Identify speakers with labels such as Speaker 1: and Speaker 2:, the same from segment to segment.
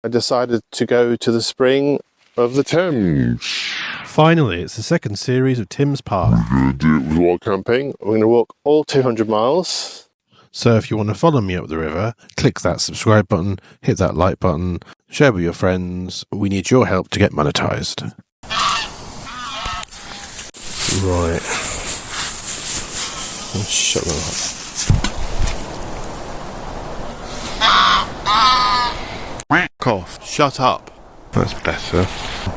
Speaker 1: I decided to go to the spring of the Thames.
Speaker 2: Finally, it's the second series of Tim's Park.
Speaker 1: We're going to do it with wall camping. We're going to walk all 200 miles.
Speaker 2: So if you want to follow me up the river, click that subscribe button, hit that like button, share with your friends. We need your help to get monetized. Right. Let's shut them up. Cough. Shut up. That's better.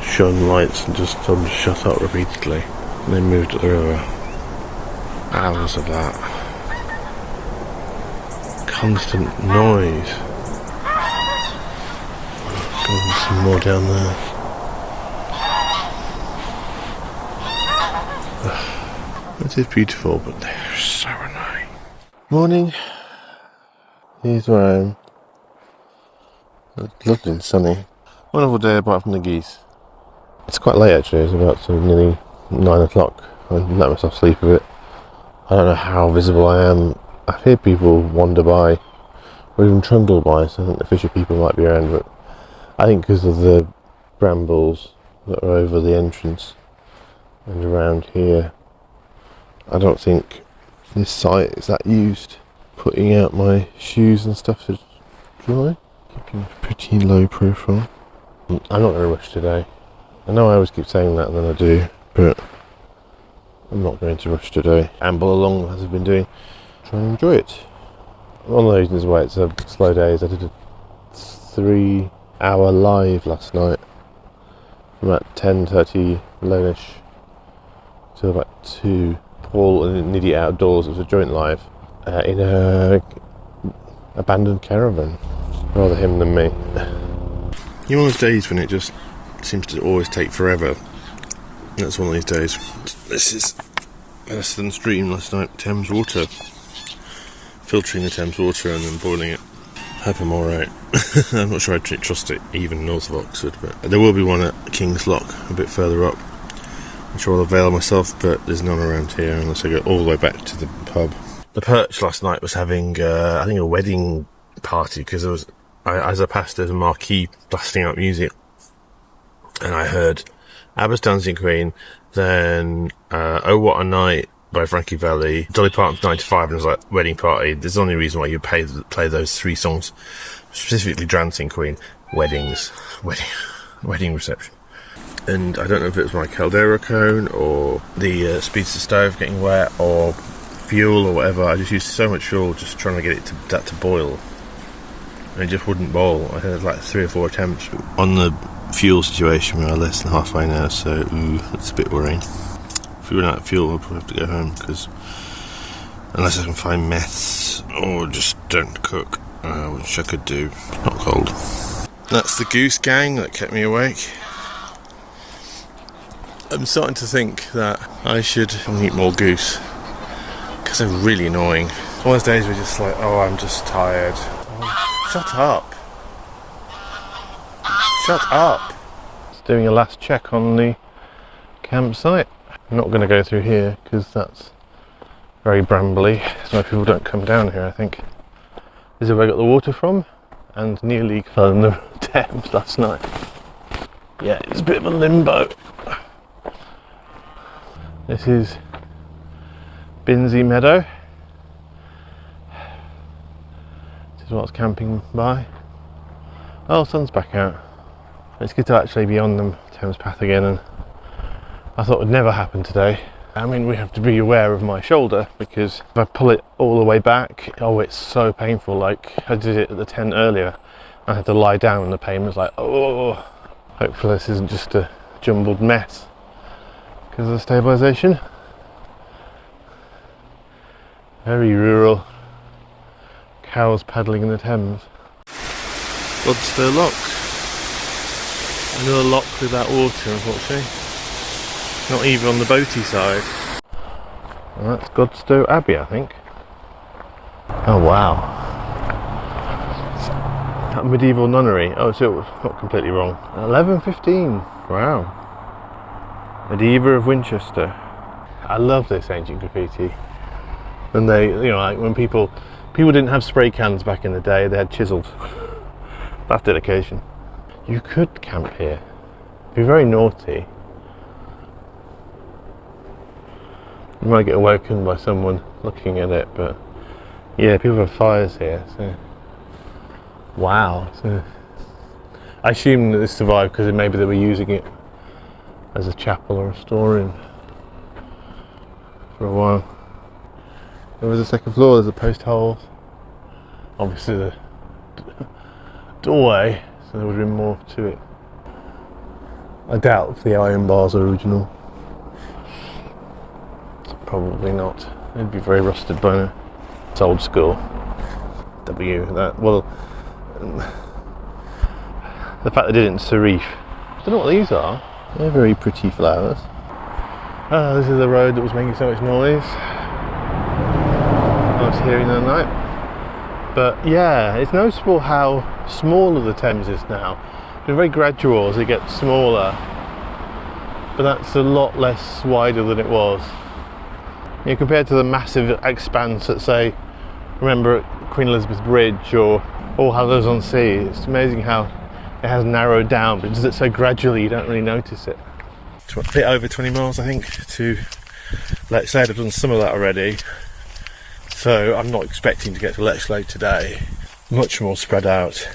Speaker 2: Shone lights and just told them to shut up repeatedly. And they moved up the river. Hours of that. Constant noise. God, there's some more down there. It is beautiful, but they're so annoying. Morning. Here's where I am. It's lovely and sunny. Wonderful day apart from the geese. It's quite late actually, it's about sort of nearly 9 o'clock. I let myself sleep a bit. I don't know how visible I am. I hear people wander by, or even trundle by, so I think the fisher people might be around, but I think because of the brambles that are over the entrance and around here, I don't think this site is that used. Putting out my shoes and stuff to dry. Keeping a pretty low profile. I'm not going to rush today. I know I always keep saying that and then I do, but I'm not going to rush today. Amble along as I've been doing. Try and enjoy it. One of the reasons why it's a slow day is I did a 3-hour live last night. From about 10:30 alone-ish till about 2. Paul and an idiot outdoors. It was a joint live in a abandoned caravan. Rather him than me. You know, those days when it just seems to always take forever. That's one of these days. This is Clandestine stream last night. Thames water. Filtering the Thames water and then boiling it. Hope I'm alright. I'm not sure I'd trust it even north of Oxford, but there will be one at King's Lock a bit further up. I'm sure I'll avail myself, but there's none around here unless I go all the way back to the pub. The Perch last night was having, I think, a wedding party, because there was, as I passed, there's a marquee blasting out music, and I heard ABBA's Dancing Queen, then Oh What a Night by Frankie Valli, Dolly Parton's 9 to 5, and it was like, wedding party. There's the only reason why you play those 3 songs, specifically Dancing Queen, wedding reception. And I don't know if it was my caldera cone or the speedster stove getting wet or fuel or whatever. I just used so much fuel just trying to get it to boil, and it just wouldn't boil. I had like 3 or 4 attempts on the fuel situation. We are less than halfway now, so that's a bit worrying. If we run out of fuel, we'll probably have to go home, because unless I can find meths or just don't cook, which I could do. Not cold. That's the Goose Gang that kept me awake. I'm starting to think that I should eat more goose, because they're really annoying. One of those days we're just like, oh, I'm just tired. Oh, shut up. Shut up. Just doing a last check on the campsite. I'm not going to go through here because that's very brambly, so people don't come down here, I think. This is where I got the water from, and nearly fell in the Thames last night. Yeah, it's a bit of a limbo. This is Binsey Meadow. This is what I was camping by. Oh, sun's back out. It's good to actually be on the Thames path again, and I thought it would never happen today. I mean, we have to be aware of my shoulder, because if I pull it all the way back, oh, it's so painful. Like, I did it at the tent earlier. I had to lie down and the pain was like, oh. Hopefully this isn't just a jumbled mess because of the stabilisation. Very rural. Cows paddling in the Thames. Godstow Lock. Another lock without water, unfortunately. Not even on the boaty side. Well, that's Godstow Abbey, I think. Oh wow. That medieval nunnery. Oh, so it was not completely wrong. 1115. Wow. Medieval of Winchester. I love this ancient graffiti. And they, you know, like when people didn't have spray cans back in the day, they had chisels. That's dedication. You could camp here. Be very naughty. You might get awoken by someone looking at it, but yeah, people have fires here, so wow. So I assume that this survived because maybe they were using it as a chapel or a storeroom for a while. There was a second floor, there's a post hole, obviously the doorway, so there would have been more to it. I doubt if the iron bars are original. Probably not. They'd be very rusted by now. It's old school. Well, the fact they did it in serif. I don't know what these are. They're very pretty flowers. This is the road that was making so much noise I was hearing the other night. But yeah, it's noticeable how smaller the Thames is now. It's been very gradual as it gets smaller, but that's a lot less wider than it was. You know, compared to the massive expanse that, say, remember at Queen Elizabeth Bridge or All Hallows on Sea, it's amazing how it has narrowed down, but it does it so gradually you don't really notice it. A bit over 20 miles I think to Lechlade. I've done some of that already, so I'm not expecting to get to Lechlade today. Much more spread out.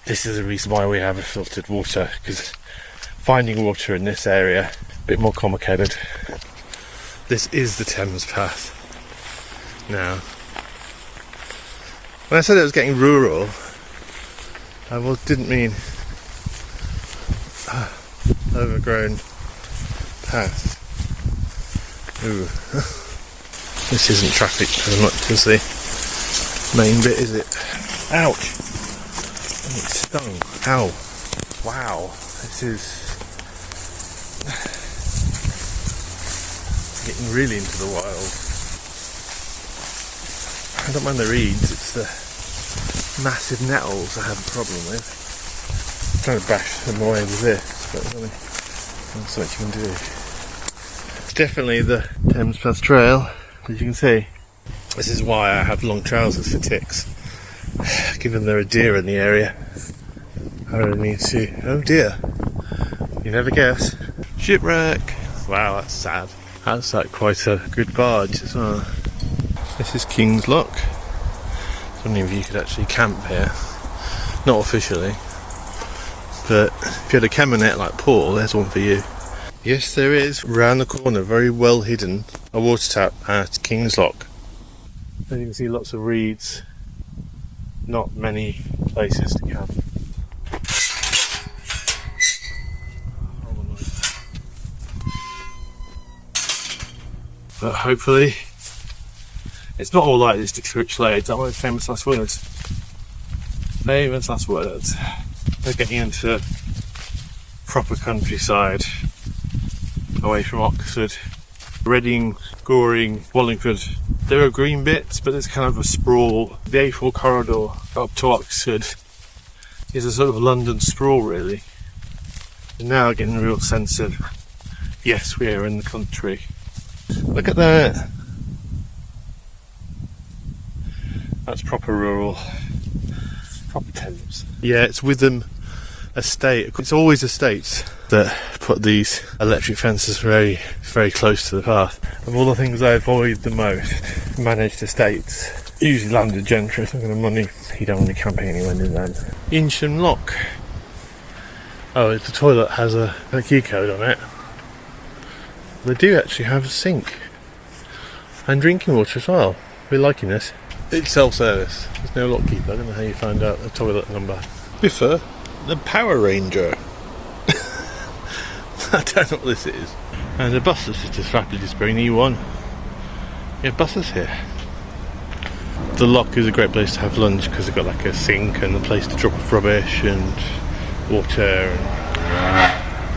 Speaker 2: This is the reason why we have a filtered water, because finding water in this area a bit more complicated. This is the Thames path now. When I said it was getting rural, I didn't mean overgrown path. Ooh. This isn't traffic as much as the main bit, is it? Ouch! And it stung. Ow! Wow! This is getting really into the wild. I don't mind the reeds, it's the massive nettles I have a problem with. I'm trying to bash them away with this, but there's only so much you can do. It's definitely the Thames Path Trail, as you can see. This is why I have long trousers for ticks. Given there are deer in the area, I really need to... Oh dear, you never guess. Shipwreck! Wow, that's sad. That's like quite a good barge as well. This is King's Lock. I don't know if you could actually camp here. Not officially. But if you had a caminet like Paul, there's one for you. Yes, there is, round the corner, very well hidden, a water tap at King's Lock. As you can see, lots of reeds. Not many places to camp. But hopefully it's not all like this to Trudged. That was famous last words. Famous last words. They're getting into proper countryside, away from Oxford. Reading, Goring, Wallingford. There are green bits, but there's kind of a sprawl. The A4 corridor up to Oxford is a sort of London sprawl, really. And now getting a real sense of, yes, we are in the country. Look at that. That's proper rural. Proper Thames. Yeah, it's Withe Estate. It's always estates that put these electric fences very, very close to the path. Of all the things I avoid the most, managed estates. Usually landed gentry, it's not going to money. You don't want to be camping anywhere near them. Insham Lock. Oh, the toilet has a key code on it. They do actually have a sink and drinking water as well. We're liking this. It's self-service. There's no lock keeper. I don't know how you find out the toilet number. Biffa, the Power Ranger. I don't know what this is. And the bus is just rapidly spring E1. You have buses here. The lock is a great place to have lunch because they've got like a sink and a place to drop off rubbish and water.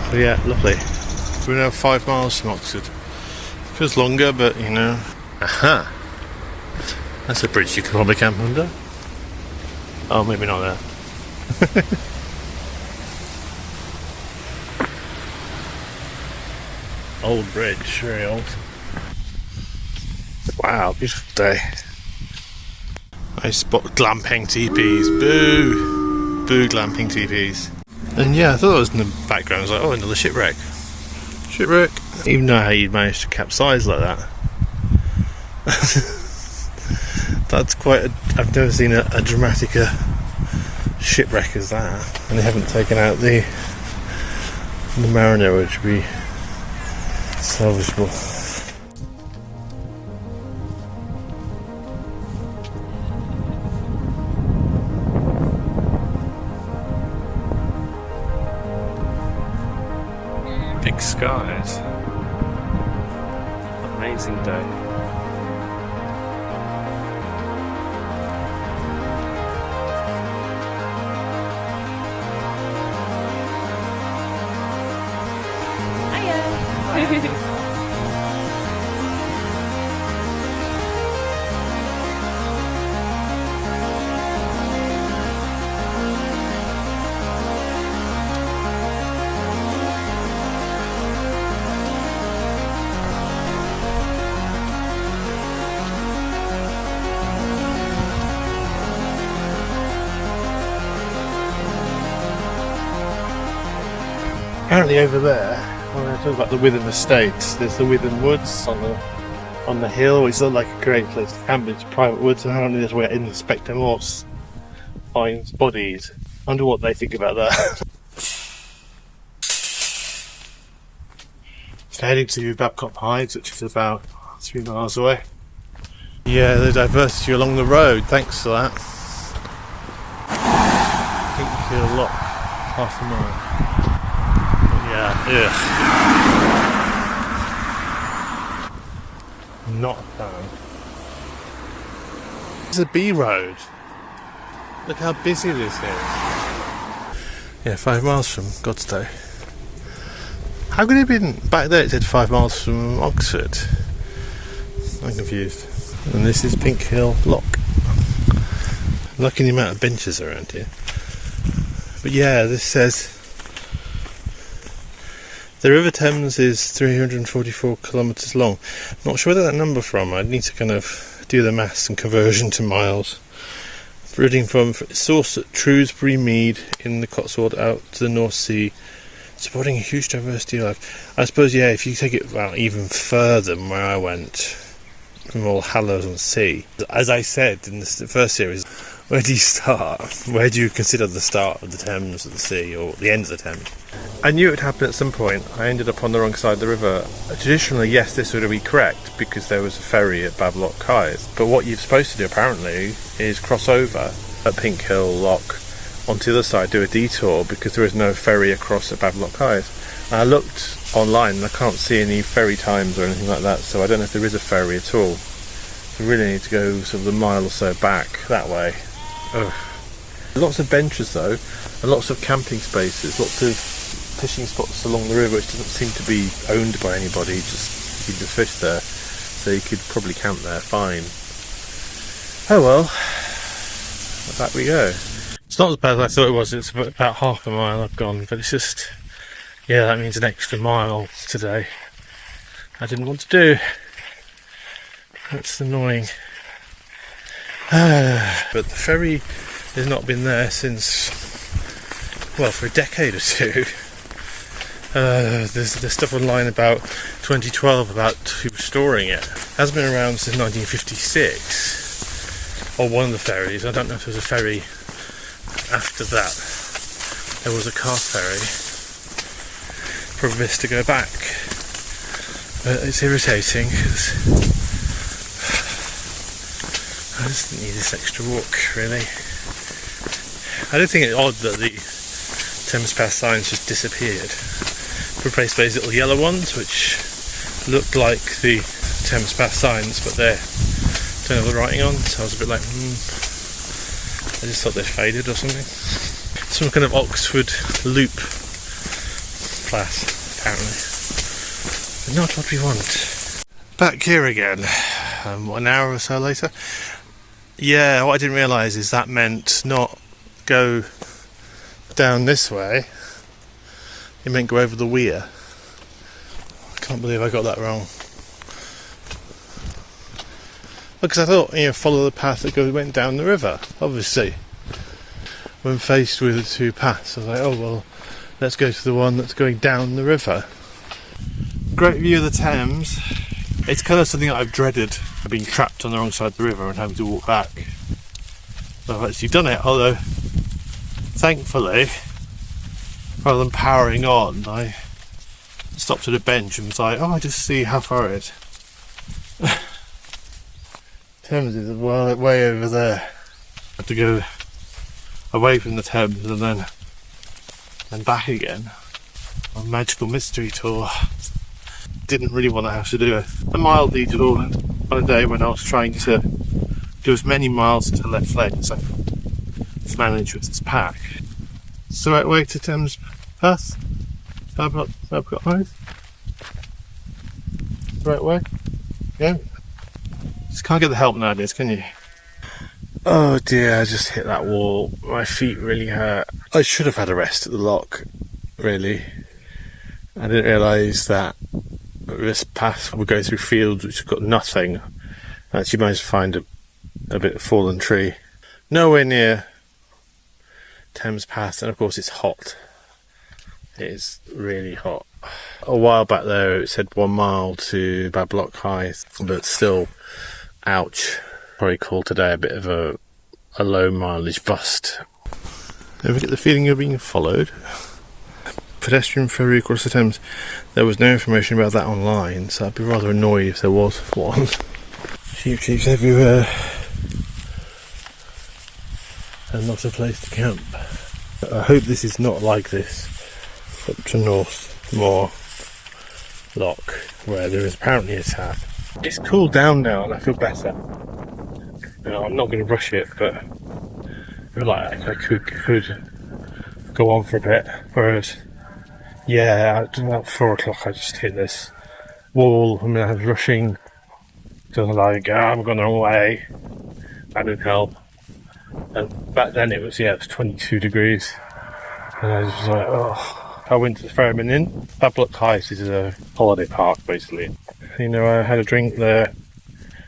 Speaker 2: So yeah, lovely. We're now 5 miles from Oxford. Feels longer, but you know. Aha! That's a bridge you could probably camp under. Oh, maybe not there. Old bridge, very old. Wow, beautiful day. I spot glamping teepees. Boo! Boo glamping teepees. And yeah, I thought it was in the background. I was like, oh, another shipwreck. Shipwreck. Even know how you managed to capsize like that. That's quite I've never seen a dramatic shipwreck as that. And they haven't taken out the mariner, which would be salvageable. Big skies. Amazing day. Apparently over there, when I talk about the Withe Estates, there's the Withe Woods on the hill, which looks like a great place to camp. It's private woods, and apparently there's where Inspector Morse finds bodies. I wonder what they think about that. So heading to Bablock Hythe, which is about 3 miles away. Yeah, the diversity along the road, thanks to that. Pink Lock, half a mile. Yeah, ugh. Not a fan. It's a B road. Look how busy this is. Yeah, 5 miles from Godstow. How could it have been back there? It said 5 miles from Oxford. I'm confused. And this is Pink Hill Lock. Lucky the amount of benches around here. But yeah, this says the River Thames is 344 kilometres long. I'm not sure where that number from. I'd need to kind of do the maths and conversion to miles. Routing from source at Shrewsbury Mead in the Cotswold out to the North Sea, supporting a huge diversity of life. I suppose, yeah, if you take it even further than where I went, from All Hallows on Sea. As I said in the first series, where do you start? Where do you consider the start of the Thames or the sea, or the end of the Thames? I knew it would happen at some point. I ended up on the wrong side of the river. Traditionally, yes, this would be correct because there was a ferry at Bablock Hythe. But what you're supposed to do, apparently, is cross over at Pink Hill Lock onto the other side, do a detour, because there is no ferry across at Bablock Hythe. And I looked online and I can't see any ferry times or anything like that, so I don't know if there is a ferry at all. So we really need to go sort of a mile or so back that way. Ugh. Lots of benches though, and lots of camping spaces, lots of fishing spots along the river, which doesn't seem to be owned by anybody, just you can just fish there, so you could probably camp there fine. Oh well, back we go. It's not as bad as I thought it was. It's about half a mile I've gone, but it's just, yeah, that means an extra mile today I didn't want to do. That's annoying. But the ferry has not been there since, well, for a decade or two. There's stuff online about 2012 about restoring it. It hasn't been around since 1956, or one of the ferries. I don't know if there's a ferry after that. There was a car ferry. Promised to go back. But it's irritating because I just need this extra walk, really. I don't think it's odd that the Thames Pass signs just disappeared. Replaced by these little yellow ones, which look like the Thames Pass signs, but they don't have the writing on, so I was a bit like, I just thought they faded or something. Some kind of Oxford loop class, apparently. But not what we want. Back here again, an hour or so later. Yeah, what I didn't realise is that meant not go down this way, it meant go over the weir. I can't believe I got that wrong. Because I thought, follow the path that went down the river, obviously. when faced with the two paths, I was like, oh well, let's go to the one that's going down the river. Great view of the Thames. It's kind of something that I've dreaded, being trapped on the wrong side of the river and having to walk back. But I've actually done it, although thankfully, rather than powering on, I stopped at a bench and was like, oh, I just see how far it is. Thames is well way over there. I have to go away from the Thames and back again on a magical mystery tour. Didn't really want to have to do a mile detour on a day when I was trying to do as many miles to left lane as I could manage with this pack. It's the right way to Thames Path? Bablock Hythe? Right way? Yeah? Just can't get the help nowadays, can you? Oh dear, I just hit that wall. My feet really hurt. I should have had a rest at the lock, really. I didn't realise that this path would go through fields which have got nothing. I actually managed to find a bit of fallen tree. Nowhere near Thames Path, and of course it's hot. It is really hot. A while back there it said 1 mile to Bablock Hythe, but still, ouch. Probably call today a bit of a low mileage bust. Ever get the feeling you're being followed? Pedestrian Ferry across the Thames. There was no information about that online, so I'd be rather annoyed if there was one. Sheep everywhere. And not a place to camp. I hope this is not like this up to Northmoor Lock, where there is apparently a tap. It's cooled down now and I feel better. You know, I'm not going to rush it, but I feel like I could go on for a bit. Whereas, yeah, at about 4 o'clock I just hit this wall. I mean, I was rushing, so I'm like, I'm going the wrong way. That didn't help. And back then it was 22 degrees. And I was just like, oh. I went to the Ferryman Inn. Bablock Hythe is a holiday park, basically. You know, I had a drink there,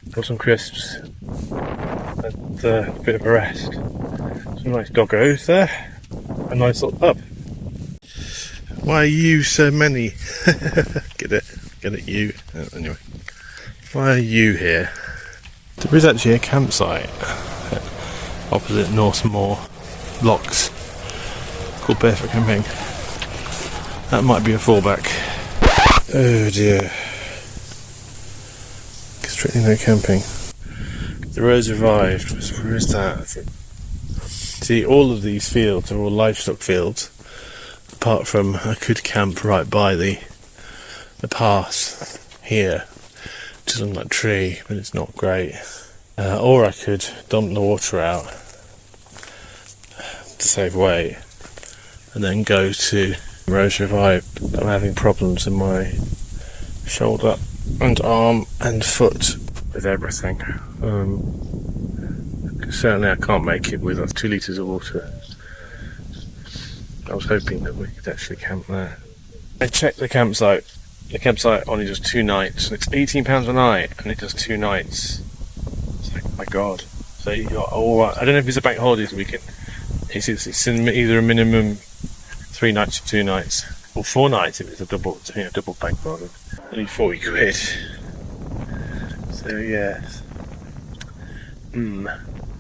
Speaker 2: got some crisps, and a bit of a rest. Some nice doggos there, a nice little pub. Why are you so many? Get it, you. Anyway, why are you here? There is actually a campsite opposite Northmoor Locks called Barefoot Camping. That might be a fallback. Oh dear. Strictly no camping. The roads revived. Where is that? See, all of these fields are all livestock fields, apart from I could camp right by the pass here, which is on that tree, but it's not great. Or I could dump the water out to save weight, and then go to roads revived. I'm having problems in my shoulder and arm and foot with everything. Certainly I can't make it with 2 litres of water. I was hoping that we could actually camp there. I checked the campsite. The campsite only does 2 nights, and it's £18 a night, and it does 2 nights. It's like, oh my god. So you're alright. I don't know if it's a bank holidays weekend. It's either a minimum 3 nights or 2 nights, or 4 nights if it's a double bank holiday. Only 40 quid. So yes.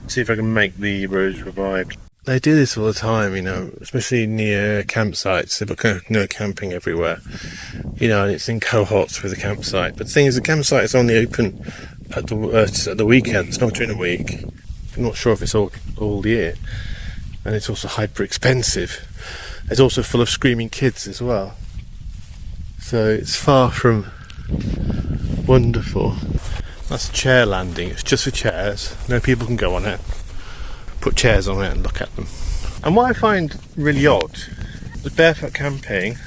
Speaker 2: See if I can make the roads revived. They do this all the time, you know, especially near campsites. They've got no camping everywhere, you know, and it's in cohorts with the campsite. But the thing is, the campsite is only open at the weekends, not during the week. I'm not sure if it's all year, and it's also hyper expensive. It's also full of screaming kids as well. So it's far from wonderful. That's a chair landing. It's just for chairs. No people can go on it. Put chairs on it and look at them. And what I find really odd, with barefoot camping,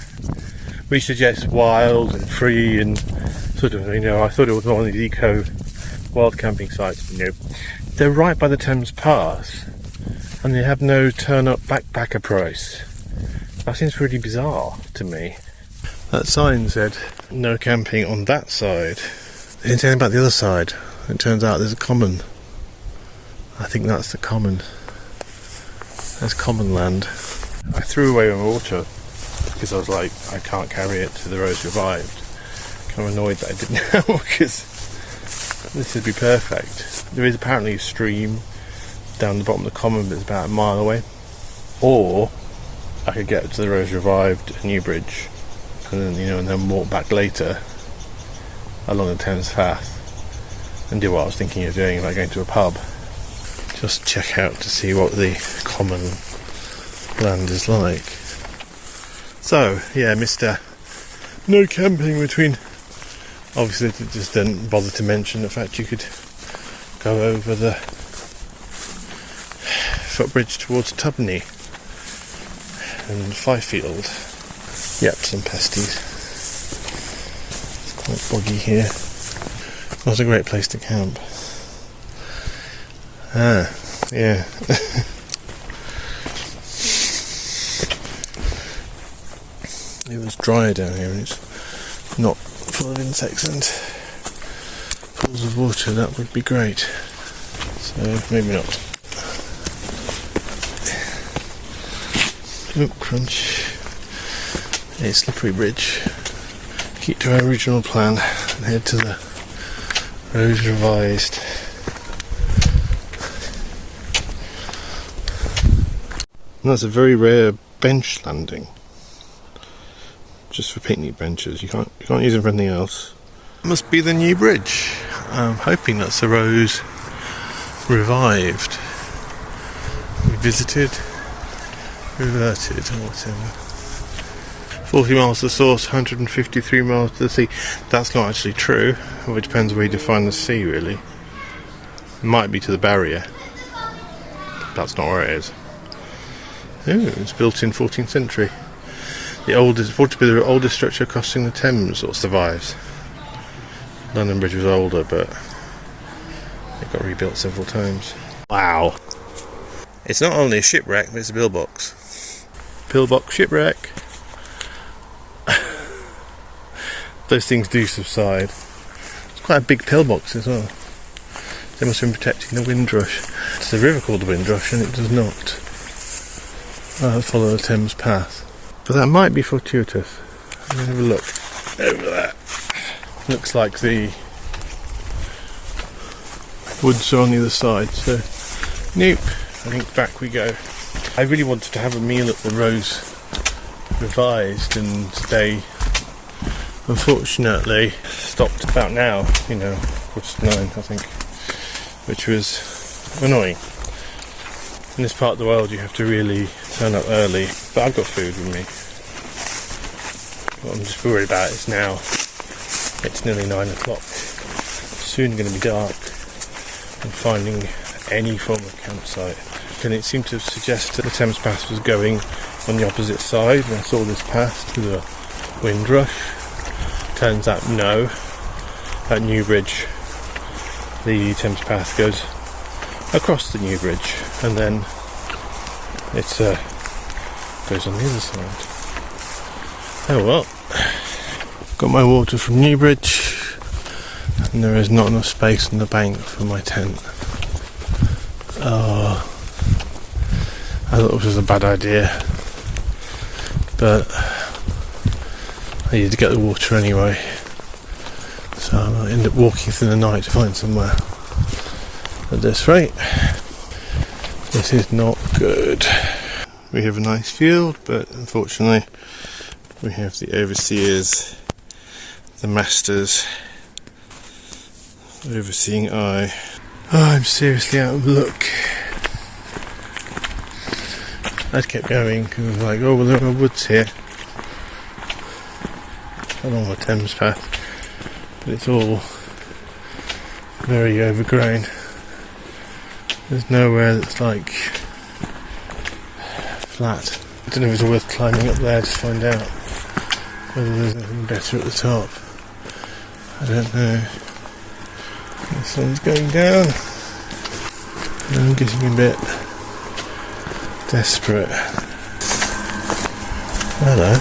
Speaker 2: we suggest wild and free and sort of, you know, I thought it was one of these eco wild camping sites, you know. They're right by the Thames Pass, and they have no turn-up backpacker price. That seems really bizarre to me. That sign said no camping on that side. They didn't say anything about the other side. It turns out there's a common. I think that's the common. There's common land. I threw away my water because I was like, I can't carry it to the Rose Revived. Kind of annoyed that I didn't now because this would be perfect. There is apparently a stream down the bottom of the common, but it's about a mile away. Or I could get to the Rose Revived at Newbridge, and then and then walk back later along the Thames Path and do what I was thinking of doing, like going to a pub. Just check out to see what the common land is like. So yeah, Mr. No camping between. Obviously, it just didn't bother to mention the fact you could go over the footbridge towards Tubney and Fifield. Yep, some pesties. It's quite boggy here. Not a great place to camp. Ah, yeah. It was dry down here and it's not full of insects and pools of water. That would be great. So maybe not. Look, crunch. A slippery bridge. Keep to our original plan and head to the Rose Revised. And that's a very rare bench landing. Just for picnic benches. You can't use them for anything else. Must be the Newbridge. I'm hoping that's the Rose Revived. Revisited. Reverted or whatever. 40 miles to the source, 153 miles to the sea. That's not actually true. Well, it depends where you define the sea, really. It might be to the barrier. That's not where it is. Ooh, it's built in 14th century. The oldest, thought to be the oldest structure crossing the Thames sort of survives. London Bridge was older, but it got rebuilt several times. Wow. It's not only a shipwreck, but it's a pillbox. Pillbox shipwreck. Those things do subside. It's quite a big pillbox as well. They must have been protecting the Windrush. It's a river called the Windrush and it does not follow the Thames path. But that might be fortuitous. Let me have a look over there. Looks like the woods are on the other side, so nope. I think back we go. I really wanted to have a meal at the Rose Revised and they unfortunately stopped about now, 9:15, I think, which was annoying. In this part of the world you have to really turn up early, but I've got food with me. What I'm just worried about is now it's nearly 9 o'clock, soon going to be dark, and finding any form of campsite. And it seemed to suggest that the Thames Path was going on the opposite side when I saw this path to the Windrush. Turns out no, at Newbridge the Thames Path goes across the Newbridge and then it goes on the other side. Oh well, got my water from Newbridge and there is not enough space on the bank for my tent. Oh, I thought it was a bad idea, but I need to get the water anyway, so I might end up walking through the night to find somewhere. At this rate, this is not good. We have a nice field, but unfortunately we have the overseers, the masters, overseeing eye. Oh, I'm seriously out of luck. I kept going because I was like, oh well, there are woods here along the Thames path, but it's all very overgrown. There's nowhere that's like flat. I don't know if it's worth climbing up there to find out whether there's anything better at the top. I don't know. The sun's going down and I'm getting a bit desperate. Hello.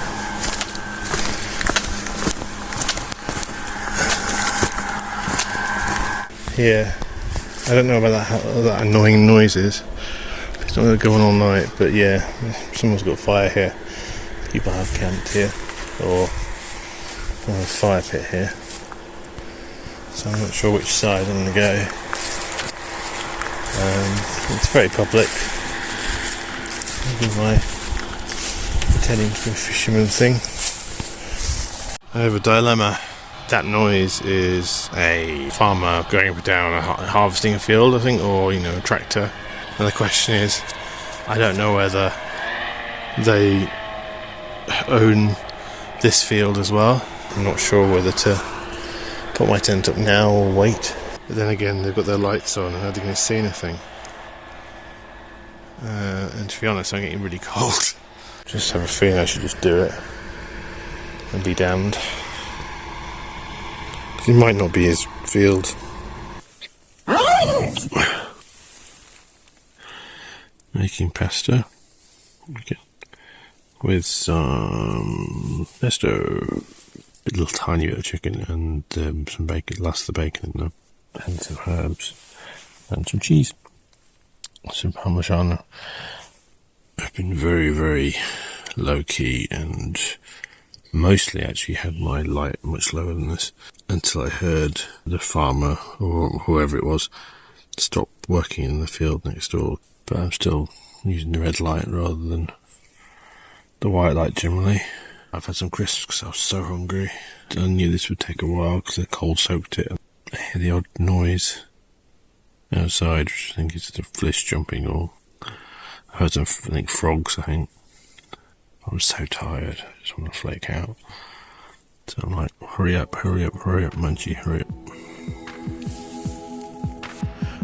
Speaker 2: Here, I don't know about that annoying noises. It's It's not going to go on all night, but yeah, someone's got a fire here. People have camped here, or a fire pit here. So I'm not sure which side I'm going to go. It's very public. I'll do my pretending to be a fisherman thing. I have a dilemma. That noise is a farmer going up and down harvesting a field, I think, or a tractor. And the question is, I don't know whether they own this field as well. I'm not sure whether to put my tent up now or wait. But then again, they've got their lights on, and how are they going to see anything? And to be honest, I'm getting really cold. Just have a feeling I should just do it and be damned. It might not be his field. Making pasta with some pesto, a little tiny bit of chicken and some bacon, lots of the bacon in them, and some herbs and some cheese, some parmesan. I've been very, very low key and mostly actually had my light much lower than this until I heard the farmer or whoever it was stop working in the field next door. But I'm still using the red light rather than the white light generally. I've had some crisps because I was so hungry. I knew this would take a while because the cold soaked it. I hear the odd noise outside, which I think is the flish jumping, or I heard some, frogs, I think. I'm so tired, I just want to flake out. So I'm like, hurry up, Munchie, hurry up.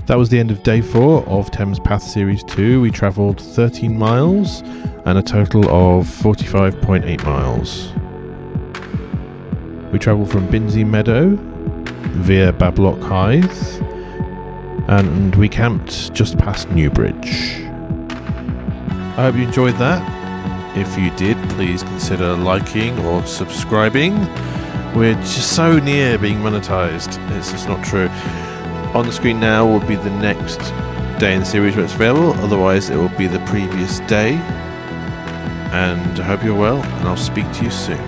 Speaker 2: That was the end of day 4 of Thames Path Series 2. We travelled 13 miles and a total of 45.8 miles. We travelled from Binsey Meadow via Bablock Hythe, and we camped just past Newbridge. I hope you enjoyed that. If you did, please consider liking or subscribing. We're just so near being monetized. It's just not true. On the screen now will be the next day in the series where it's available. Otherwise, it will be the previous day. And I hope you're well, and I'll speak to you soon.